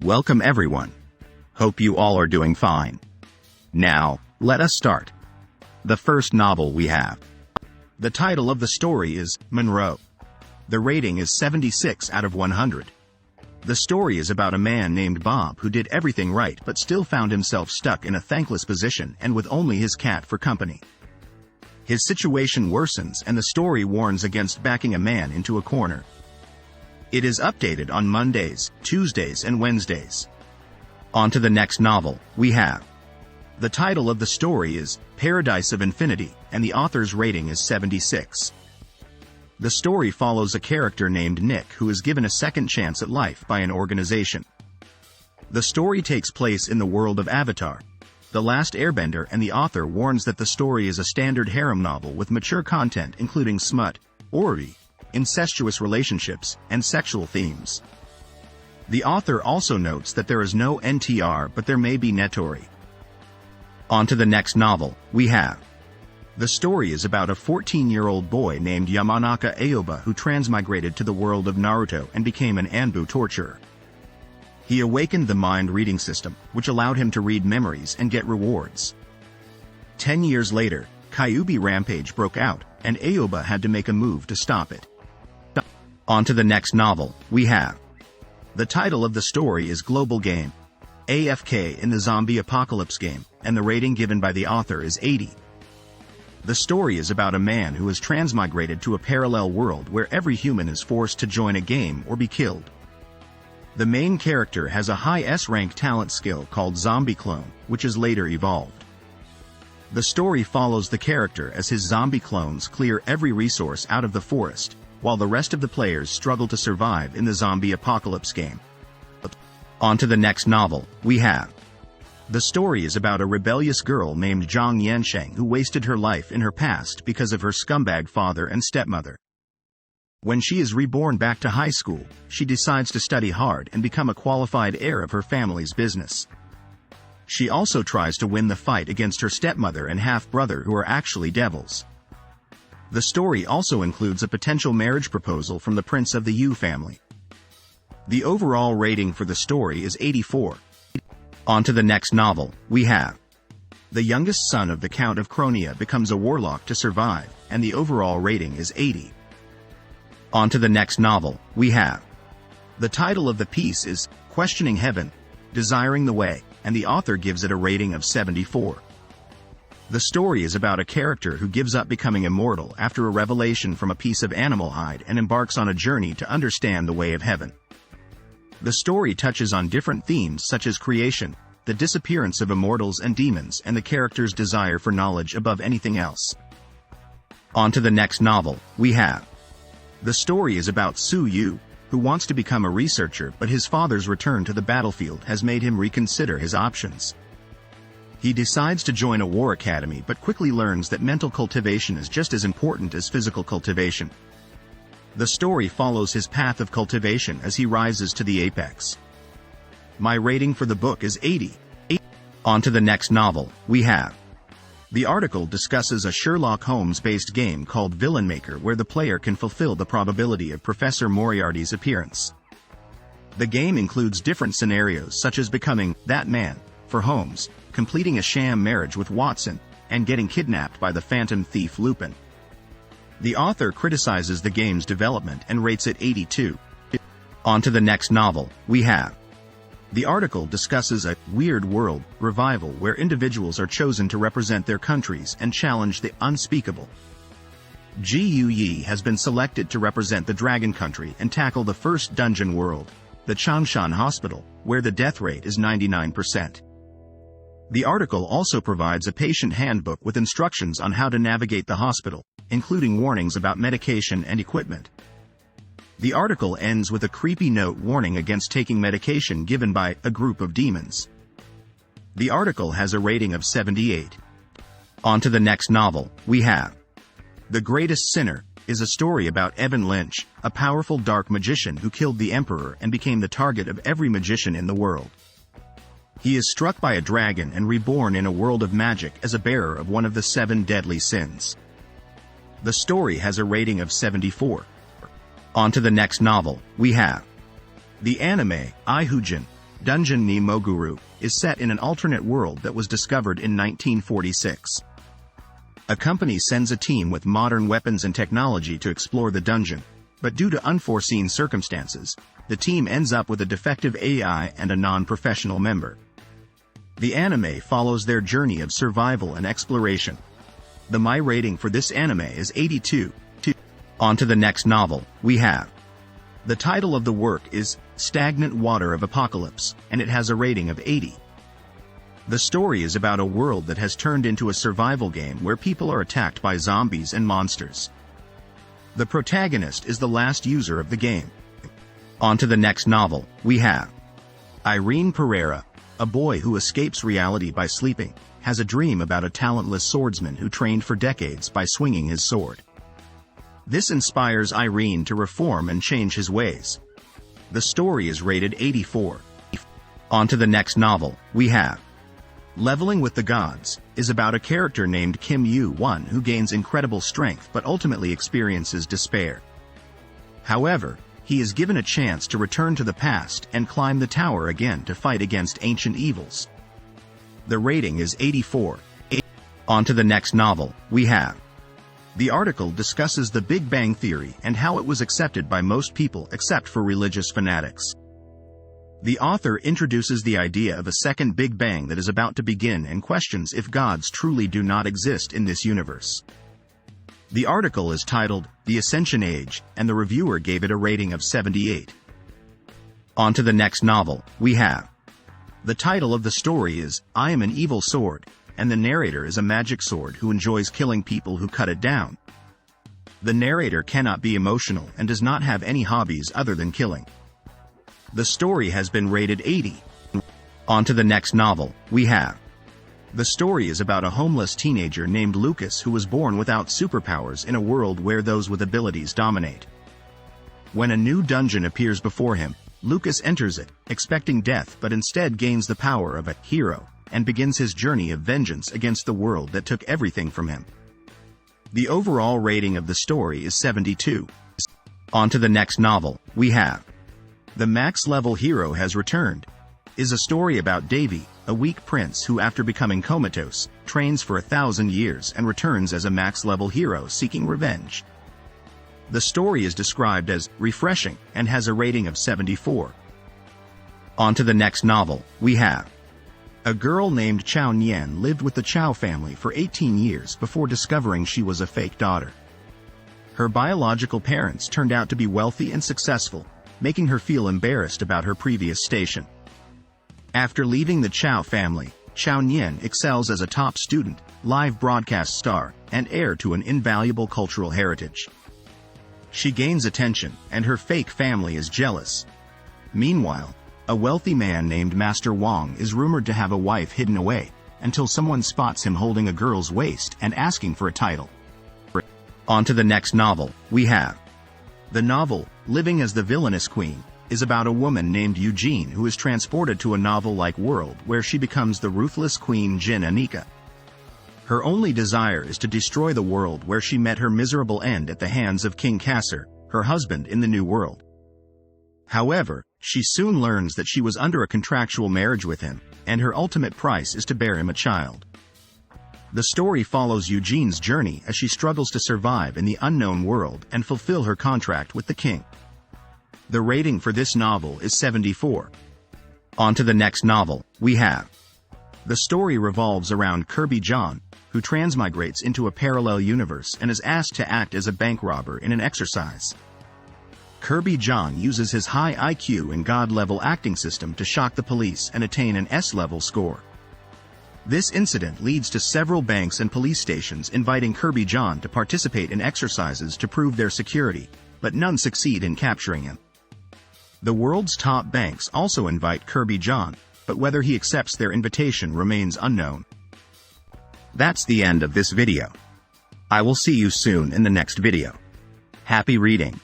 Welcome everyone. Hope you all are doing fine. Now, let us start. The first novel we have. The title of the story is Monroe. The rating is 76 out of 100. The story is about a man named Bob who did everything right but still found himself stuck in a thankless position and with only his cat for company. His situation worsens and the story warns against backing a man into a corner. It is updated on Mondays, Tuesdays and Wednesdays. On to the next novel we have. The title of the story is Paradise of Infinity, and the author's rating is 76. The story follows a character named Nick who is given a second chance at life by an organization. The story takes place in the world of Avatar, The Last Airbender, and the author warns that the story is a standard harem novel with mature content including smut, orgy, incestuous relationships, and sexual themes. The author also notes that there is no NTR but there may be netori. On to the next novel we have. The story is about a 14-year-old boy named Yamanaka Aoba who transmigrated to the world of Naruto and became an Anbu torturer. He awakened the mind-reading system, which allowed him to read memories and get rewards. 10 years later, Kyuubi Rampage broke out, and Aoba had to make a move to stop it. On to the next novel we have. The title of the story is Global Game, AFK in the zombie apocalypse game, and the rating given by the author is 80. The story is about a man who has transmigrated to a parallel world where every human is forced to join a game or be killed. The main character has a high S-rank talent skill called Zombie Clone, which is later evolved. The story follows the character as his zombie clones clear every resource out of the forest, while the rest of the players struggle to survive in the zombie apocalypse game. On to the next novel we have. The story is about a rebellious girl named Zhang Yansheng who wasted her life in her past because of her scumbag father and stepmother. When she is reborn back to high school, she decides to study hard and become a qualified heir of her family's business. She also tries to win the fight against her stepmother and half-brother who are actually devils. The story also includes a potential marriage proposal from the prince of the Yu family. The overall rating for the story is 84. On to the next novel we have. The youngest son of the Count of Kronia becomes a warlock to survive, and the overall rating is 80. On to the next novel we have. The title of the piece is Questioning Heaven, Desiring the Way, and the author gives it a rating of 74. The story is about a character who gives up becoming immortal after a revelation from a piece of animal hide and embarks on a journey to understand the way of heaven. The story touches on different themes such as creation, the disappearance of immortals and demons, and the character's desire for knowledge above anything else. On to the next novel we have. The story is about Su Yu, who wants to become a researcher, but his father's return to the battlefield has made him reconsider his options. He decides to join a war academy but quickly learns that mental cultivation is just as important as physical cultivation. The story follows his path of cultivation as he rises to the apex. My rating for the book is 80. On to the next novel we have. The article discusses a Sherlock Holmes-based game called Villain Maker where the player can fulfill the probability of Professor Moriarty's appearance. The game includes different scenarios such as becoming that man for Holmes, completing a sham marriage with Watson, and getting kidnapped by the phantom thief Lupin. The author criticizes the game's development and rates it 82. On to the next novel we have. The article discusses a weird world revival where individuals are chosen to represent their countries and challenge the unspeakable. Ji Yi has been selected to represent the Dragon Country and tackle the first dungeon world, the Changshan Hospital, where the death rate is 99%. The article also provides a patient handbook with instructions on how to navigate the hospital, including warnings about medication and equipment. The article ends with a creepy note warning against taking medication given by a group of demons. The article has a rating of 78. On to the next novel we have. The Greatest Sinner is a story about Evan Lynch, a powerful dark magician who killed the Emperor and became the target of every magician in the world. He is struck by a dragon and reborn in a world of magic as a bearer of one of the 7 deadly sins. The story has a rating of 74. On to the next novel we have. The anime, Ihoujin, Dungeon ni Moguru, is set in an alternate world that was discovered in 1946. A company sends a team with modern weapons and technology to explore the dungeon, but due to unforeseen circumstances, the team ends up with a defective AI and a non-professional member. The anime follows their journey of survival and exploration. The My rating for this anime is 82. On to the next novel, we have. The title of the work is Stagnant Water of Apocalypse, and it has a rating of 80. The story is about a world that has turned into a survival game where people are attacked by zombies and monsters. The protagonist is the last user of the game. On to the next novel, we have. Irene Pereira, a boy who escapes reality by sleeping, has a dream about a talentless swordsman who trained for decades by swinging his sword. This inspires Irene to reform and change his ways. The story is rated 84. On to the next novel, we have. Leveling with the Gods is about a character named Kim Yu-won who gains incredible strength but ultimately experiences despair. However, he is given a chance to return to the past and climb the tower again to fight against ancient evils. The rating is 84. On to the next novel, we have. The article discusses the Big Bang Theory and how it was accepted by most people except for religious fanatics. The author introduces the idea of a second Big Bang that is about to begin and questions if gods truly do not exist in this universe. The article is titled The Ascension Age, and the reviewer gave it a rating of 78. On to the next novel, we have. The title of the story is I Am an Evil Sword, and the narrator is a magic sword who enjoys killing people who cut it down. The narrator cannot be emotional and does not have any hobbies other than killing. The story has been rated 80. On to the next novel, we have. The story is about a homeless teenager named Lucas who was born without superpowers in a world where those with abilities dominate. When a new dungeon appears before him, Lucas enters it, expecting death but instead gains the power of a hero, and begins his journey of vengeance against the world that took everything from him. The overall rating of the story is 72. On to the next novel, we have. The Max Level Hero Has Returned is a story about Davy, a weak prince who after becoming comatose, trains for 1,000 years and returns as a Max Level hero seeking revenge. The story is described as refreshing and has a rating of 74. On to the next novel, we have. A girl named Chao Nian lived with the Chao family for 18 years before discovering she was a fake daughter. Her biological parents turned out to be wealthy and successful, making her feel embarrassed about her previous station. After leaving the Chao family, Chao Nian excels as a top student, live broadcast star, and heir to an invaluable cultural heritage. She gains attention, and her fake family is jealous. Meanwhile, a wealthy man named Master Wang is rumored to have a wife hidden away, until someone spots him holding a girl's waist and asking for a title. On to the next novel, we have. The novel, Living as the Villainess Queen, is about a woman named Ihoujin who is transported to a novel-like world where she becomes the ruthless Queen Jin Anika. Her only desire is to destroy the world where she met her miserable end at the hands of King Kasser, her husband in the New World. However, she soon learns that she was under a contractual marriage with him, and her ultimate price is to bear him a child. The story follows Eugene's journey as she struggles to survive in the unknown world and fulfill her contract with the king. The rating for this novel is 74. On to the next novel, we have. The story revolves around Kirby John, who transmigrates into a parallel universe and is asked to act as a bank robber in an exercise. Kirby John uses his high IQ and God-level acting system to shock the police and attain an S-level score. This incident leads to several banks and police stations inviting Kirby John to participate in exercises to prove their security, but none succeed in capturing him. The world's top banks also invite Kirby John, but whether he accepts their invitation remains unknown. That's the end of this video. I will see you soon in the next video. Happy reading.